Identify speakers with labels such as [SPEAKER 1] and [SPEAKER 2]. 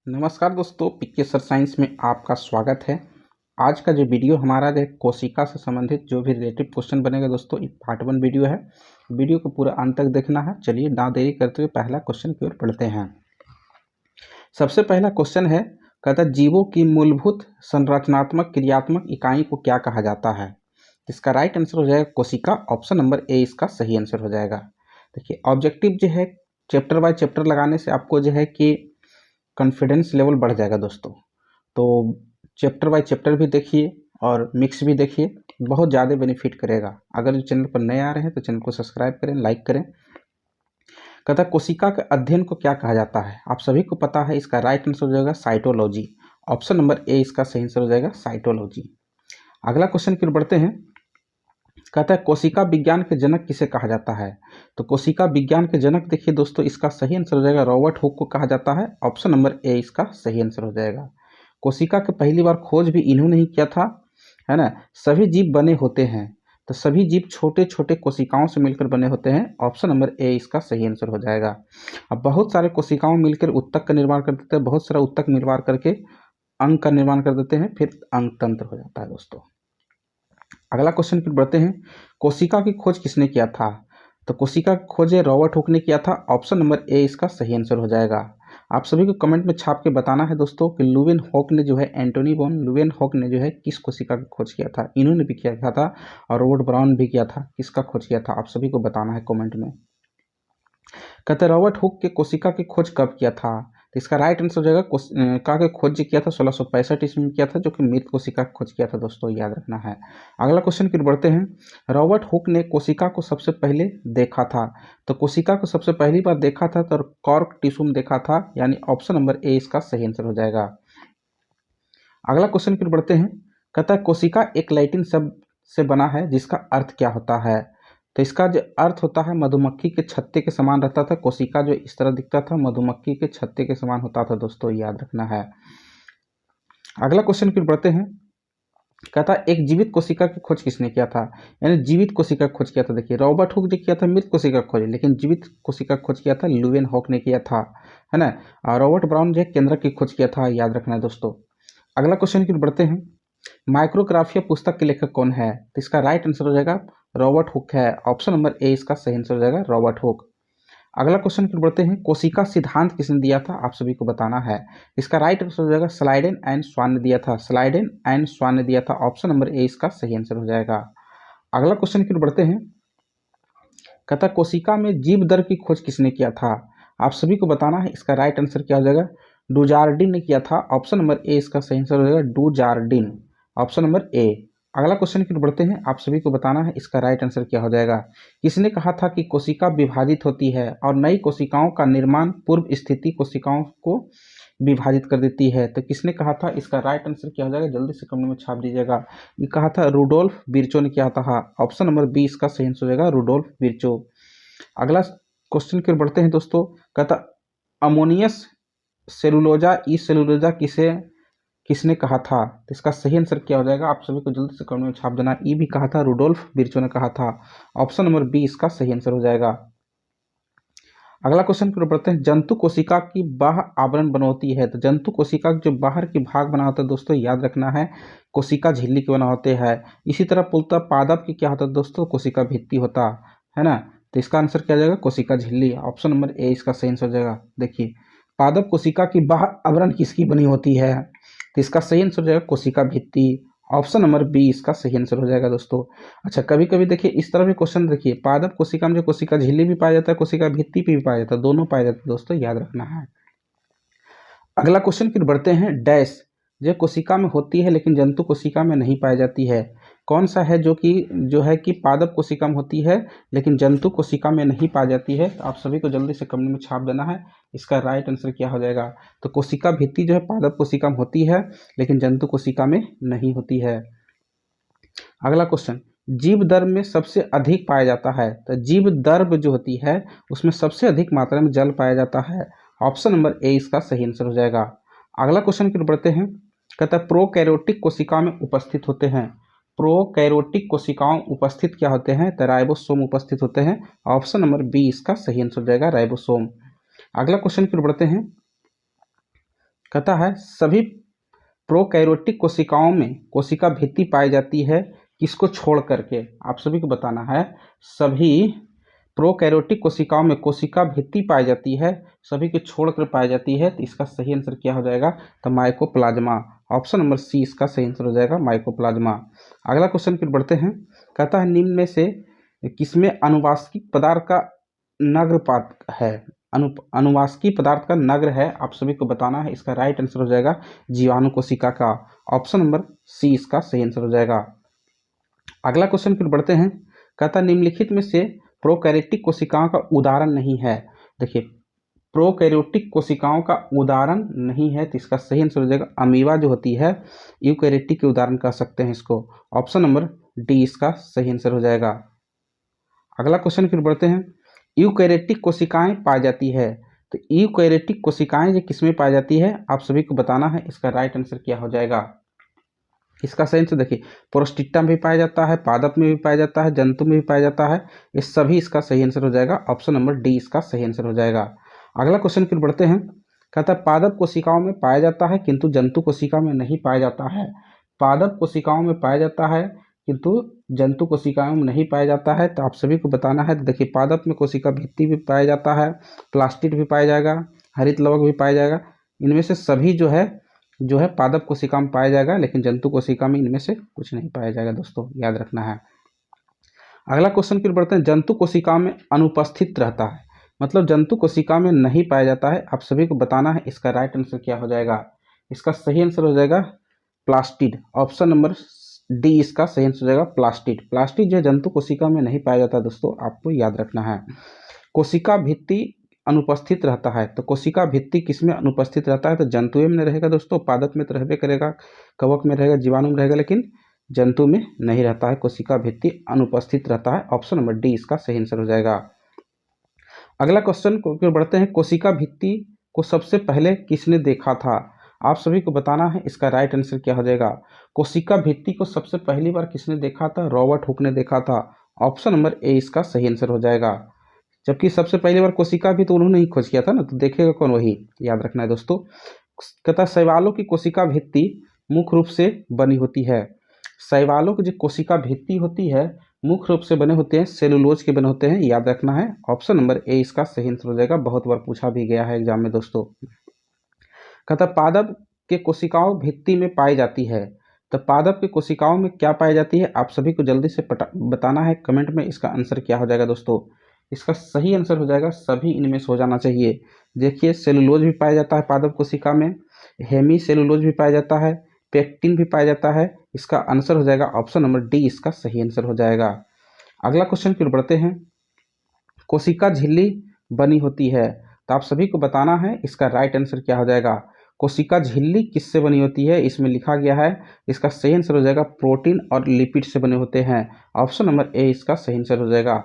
[SPEAKER 1] नमस्कार दोस्तों, पीके sir science में आपका स्वागत है। आज का जो वीडियो हमारा है कोशिका से संबंधित जो भी रिलेटिव क्वेश्चन बनेगा दोस्तों, ये पार्ट 1 वीडियो है। वीडियो को पूरा अंत तक देखना है। चलिए ना देरी करते हुए पहला क्वेश्चन की ओर बढ़ते हैं। सबसे पहला क्वेश्चन है, कहता है जीवों की मूलभूत संरचनात्मक क्रियात्मक इकाई को क्या कहा जाता है। इसका राइट आंसर हो जाएगा कोशिका। ऑप्शन नंबर ए इसका सही आंसर हो जाएगा। देखिए, ऑब्जेक्टिव जो है चैप्टर बाय चैप्टर लगाने से आपको जो है कि कॉन्फिडेंस लेवल बढ़ जाएगा दोस्तों। तो चैप्टर बाय चैप्टर भी देखिए और मिक्स भी देखिए, बहुत ज़्यादा बेनिफिट करेगा। अगर चैनल पर नए आ रहे हैं तो चैनल को सब्सक्राइब करें, लाइक करें। कहता है कोशिका के अध्ययन को क्या कहा जाता है। आप सभी को पता है, इसका राइट आंसर हो जाएगा साइटोलॉजी। ऑप्शन नंबर ए इसका सही आंसर हो जाएगा साइटोलॉजी। अगला क्वेश्चन की ओर बढ़ते हैं। कहता है कोशिका विज्ञान के जनक किसे कहा जाता है। तो कोशिका विज्ञान के जनक देखिए दोस्तों, इसका सही आंसर हो जाएगा रॉबर्ट हुक को कहा जाता है। ऑप्शन नंबर ए इसका सही आंसर हो जाएगा। कोशिका के पहली बार खोज भी इन्होंने ही किया था, है ना। सभी जीव बने होते हैं, तो सभी जीव छोटे छोटे कोशिकाओं से मिलकर बने होते हैं। ऑप्शन नंबर ए इसका सही आंसर हो जाएगा। अब बहुत सारे कोशिकाओं मिलकर उत्तक का निर्माण कर देते हैं, बहुत सारा उत्तक निर्माण करके अंग का निर्माण कर देते हैं, फिर अंग तंत्र हो जाता है दोस्तों। अगला क्वेश्चन फिर बढ़ते हैं। कोशिका की खोज किसने किया था। तो कोशिका की खोज रॉबर्ट हुक ने किया था। ऑप्शन नंबर ए इसका सही आंसर हो जाएगा। आप सभी को कमेंट में छाप के बताना है दोस्तों कि लुवेन हॉक ने जो है, एंटोनी वॉन लुवेन हॉक ने जो है किस कोशिका की खोज किया था। इन्होंने भी किया था और रॉबर्ट ब्राउन भी किया था। किसका खोज किया था, आप सभी को बताना है कमेंट में। कहते रॉबर्ट हुक के कोशिका की खोज कब किया था। तो इसका राइट आंसर हो जाएगा कोशिका की खोज किया था 1665 ईस्वी में किया था, जो कि मृत कोशिका की खोज किया था दोस्तों, याद रखना है। अगला क्वेश्चन की ओर बढ़ते हैं। रॉबर्ट हुक ने कोशिका को सबसे पहले देखा था। तो कोशिका को सबसे पहली बार देखा था तो कॉर्क टिश्यू में देखा था, यानी ऑप्शन नंबर ए इसका सही आंसर हो जाएगा। अगला क्वेश्चन की ओर बढ़ते हैं। कहता है कोशिका एक लैटिन शब्द से बना है जिसका अर्थ क्या होता है। तो इसका जो अर्थ होता है, मधुमक्खी के छत्ते के समान रहता था। कोशिका जो इस तरह दिखता था, मधुमक्खी के छत्ते के समान होता था दोस्तों, याद रखना है। अगला क्वेश्चन की ओर बढ़ते हैं। कहता है एक जीवित कोशिका की खोज किसने किया था, यानी जीवित कोशिका की खोज किया था। देखिए, रॉबर्ट हुक ने किया था मृत कोशिका की खोज, लेकिन जीवित कोशिका की खोज किया था लुवेन हॉक ने किया था, है ना। और रॉबर्ट ब्राउन जो है केंद्रक की खोज किया था, याद रखना है दोस्तों। अगला क्वेश्चन की ओर बढ़ते हैं। माइक्रोग्राफिया पुस्तक के लेखक कौन है। तो इसका राइट आंसर हो जाएगा रॉबर्ट हुक है। ऑप्शन नंबर ए इसका सही आंसर हो जाएगा रॉबर्ट हुक। अगला क्वेश्चन की ओर बढ़ते हैं। कोशिका सिद्धांत किसने दिया था, आप सभी को बताना है। इसका राइट आंसर हो जाएगा स्लाइडेन एंड स्वान ने दिया था। स्लाइडेन एंड स्वान ने दिया था। ऑप्शन नंबर ए इसका सही आंसर हो जाएगा। अगला क्वेश्चन की ओर बढ़ते हैं। कहता कोशिका में जीव दर की खोज किसने किया था, आप सभी को बताना है। इसका राइट आंसर क्या हो जाएगा, डुजार्डिन ने किया था। ऑप्शन नंबर ए इसका सही आंसर हो जाएगा डुजार्डिन। Option number A. अगला क्वेश्चन की ओर बढ़ते हैं। आप सभी को बताना है इसका राइट आंसर क्या हो जाएगा। किसने कहा था कि कोशिका विभाजित होती है और नई कोशिकाओं का निर्माण पूर्व स्थिति कोशिकाओं को विभाजित कर देती है। तो किसने कहा था, इसका राइट आंसर क्या हो जाएगा, जल्दी से कमेंट में छाप दीजिएगा। ये कहा था रुडोल्फ विर्चो ने किया था। ऑप्शन नंबर बी इसका सही आंसर हो जाएगा रुडोल्फ विर्चो। अगला क्वेश्चन की ओर बढ़ते हैं दोस्तों। कहता अमोनियस सेलुलोजा ई सेलुलोजा किसने कहा था। तो इसका सही आंसर क्या हो जाएगा, आप सभी को जल्दी से कमेंट में छाप देना। ई भी कहा था, रुडोल्फ विर्चो ने कहा था। ऑप्शन नंबर बी इसका सही आंसर हो जाएगा। अगला क्वेश्चन की ओर बढ़ते हैं। जंतु कोशिका की बाह्य आवरण बनोती है। तो जंतु कोशिका जो बाहर की भाग बना होता है दोस्तों, याद रखना है, कोशिका झिल्ली के बना होते हैं। इसी तरह पुलता पादप की क्या होता है दोस्तों, कोशिका भित्ति होता है ना। तो इसका आंसर क्या हो जाएगा, कोशिका झिल्ली। ऑप्शन नंबर ए इसका सही आंसर हो जाएगा। देखिए, पादप कोशिका की बाह्य आवरण किसकी बनी होती है। तो इसका सही आंसर हो जाएगा कोशिका भित्ति। ऑप्शन नंबर बी इसका सही आंसर हो जाएगा दोस्तों। अच्छा, कभी कभी देखिए इस तरह भी क्वेश्चन देखिए, पादप कोशिका में जो कोशिका झिल्ली भी पाया जाता है, कोशिका भित्ति भी पाया जाता है, दोनों पाए जाते हैं दोस्तों, याद रखना है। अगला क्वेश्चन की ओर बढ़ते हैं। डैश जो कोशिका में होती है लेकिन जंतु कोशिका में नहीं पाई जाती है, कौन सा है जो है कि पादप कोशिका में होती है लेकिन जंतु कोशिका में नहीं पाई जाती है। तो आप सभी को जल्दी से कमेंट में छाप देना है, इसका राइट आंसर क्या हो जाएगा। तो कोशिका भित्ति जो है पादप कोशिका में होती है लेकिन जंतु कोशिका में नहीं होती है। अगला क्वेश्चन, जीव दर्भ में सबसे अधिक पाया जाता है। तो जीव दर्भ जो होती है उसमें सबसे अधिक मात्रा में जल पाया जाता है। ऑप्शन नंबर ए इसका सही आंसर हो जाएगा। अगला क्वेश्चन की ओर बढ़ते हैं। कहता है प्रोकैरियोटिक कोशिका में उपस्थित होते हैं। प्रोकैरियोटिक कोशिकाओं उपस्थित क्या होते हैं, तो राइबोसोम उपस्थित होते हैं। ऑप्शन नंबर बी इसका सही आंसर हो जाएगा राइबोसोम। अगला क्वेश्चन की ओर बढ़ते हैं। कहता है सभी प्रोकैरियोटिक कोशिकाओं में कोशिका भित्ति पाई जाती है किसको छोड़ करके, आप सभी को बताना है। सभी प्रोकैरियोटिक कोशिकाओं में कोशिका भित्ति पाई जाती है, सभी को छोड़कर पाई जाती है, तो इसका सही आंसर क्या हो जाएगा, तो माइकोप्लाज्मा। ऑप्शन नंबर सी इसका सही आंसर हो जाएगा, माइकोप्लाज्मा। अगला क्वेश्चन फिर बढ़ते हैं। कहता है निम्न में से किसमें अनुवांशिक पदार्थ का नग्रपात है, अनुवांशिक पदार्थ का नग्र है, आप सभी को बताना है। इसका राइट आंसर हो जाएगा जीवाणु कोशिका का। ऑप्शन नंबर सी इसका सही आंसर हो जाएगा। अगला क्वेश्चन फिर बढ़ते हैं। कहता निम्नलिखित में से प्रोकैरियोटिक कोशिकाओं का उदाहरण नहीं है। देखिए प्रोकैरियोटिक कोशिकाओं का उदाहरण नहीं है, तो इसका सही आंसर हो जाएगा अमीबा जो होती है, यूकैरियोटिक के उदाहरण कह सकते हैं इसको। ऑप्शन नंबर डी इसका सही आंसर हो जाएगा। अगला क्वेश्चन फिर बढ़ते हैं। यूकैरियोटिक कोशिकाएं पाई जाती है, तो यूकैरियोटिक कोशिकाएं ये किसमें पाई जाती है, आप सभी को बताना है। इसका राइट आंसर क्या हो जाएगा, इसका सही आंसर देखिए प्रोस्टिटा में भी पाया जाता है, पादप में भी पाया जाता है, जंतु में भी पाया जाता है, ये सभी इसका सही आंसर हो जाएगा। ऑप्शन नंबर डी इसका सही आंसर हो जाएगा। अगला क्वेश्चन फिर बढ़ते हैं। कहता है पादप कोशिकाओं में पाया जाता है किंतु जंतु कोशिका में नहीं पाया जाता है। पादप कोशिकाओं में पाया जाता है किंतु जंतु कोशिकाओं में नहीं पाया जाता है, तो आप सभी को बताना है। देखिए पादप में कोशिका भित्ति भी पाया जाता है, प्लास्टिड भी पाया जाएगा, हरित लवक भी पाया जाएगा, इनमें से सभी जो है पादप कोशिका में पाया जाएगा, लेकिन जंतु कोशिका में इनमें से कुछ नहीं पाया जाएगा दोस्तों, याद रखना है। अगला क्वेश्चन फिर बढ़ते हैं। जंतु कोशिका में अनुपस्थित रहता है, मतलब जंतु कोशिका में नहीं पाया जाता है, आप सभी को बताना है। इसका राइट आंसर क्या हो जाएगा, इसका सही आंसर हो जाएगा प्लास्टिड। ऑप्शन नंबर डी इसका सही आंसर हो जाएगा प्लास्टिड। प्लास्टिड जो जंतु कोशिका में नहीं पाया जाता दोस्तों, आपको याद रखना है। कोशिका भित्ति अनुपस्थित रहता है, तो कोशिका भित्ति किसमें अनुपस्थित रहता है, तो जंतुओं में रहेगा दोस्तों, पादप में तो रहबे करेगा, कवक में रहेगा, जीवाणु में रहेगा, लेकिन जंतु में नहीं रहता है। कोशिका भित्ति अनुपस्थित रहता है। ऑप्शन नंबर डी इसका सही आंसर हो जाएगा। अगला क्वेश्चन को बढ़ते हैं। कोशिका भित्ति को सबसे पहले किसने देखा था, आप सभी को बताना है। इसका राइट आंसर क्या हो जाएगा, कोशिका भित्ति को सबसे पहली बार किसने देखा था, रॉबर्ट हुक ने देखा था। ऑप्शन नंबर ए इसका सही आंसर हो जाएगा। जबकि सबसे पहली बार कोशिका भी तो उन्होंने ही खोज किया था ना, तो देखेगा कौन, वही याद रखना है दोस्तों। कहता शैवालों की कोशिका भित्ति मुख्य रूप से बनी होती है। शैवालों की जो कोशिका भित्ति होती है मुख्य रूप से बने होते हैं सेलुलोज के बने होते हैं, याद रखना है। ऑप्शन नंबर ए इसका सही आंसर हो जाएगा, बहुत बार पूछा भी गया है एग्जाम में दोस्तों। कहता पादप के कोशिकाओं भित्ति में पाई जाती है, तो पादप की कोशिकाओं में क्या पाई जाती है, आप सभी को जल्दी से बताना है कमेंट में। इसका आंसर क्या हो जाएगा दोस्तों, इसका सही आंसर हो जाएगा सभी इनमें से हो जाना चाहिए। देखिए सेलुलोज भी पाया जाता है पादप कोशिका में, हेमी सेलुलोज भी पाया जाता है, पेक्टिन भी पाया जाता है। इसका आंसर हो जाएगा ऑप्शन नंबर डी इसका सही आंसर हो जाएगा। अगला क्वेश्चन फिर बढ़ते हैं। कोशिका झिल्ली बनी होती है, तो आप सभी को बताना है। इसका राइट आंसर क्या हो जाएगा, कोशिका झिल्ली किससे बनी होती है, इसमें लिखा गया है। इसका सही आंसर हो जाएगा प्रोटीन और लिपिड से बने होते हैं। ऑप्शन नंबर ए इसका सही आंसर हो जाएगा।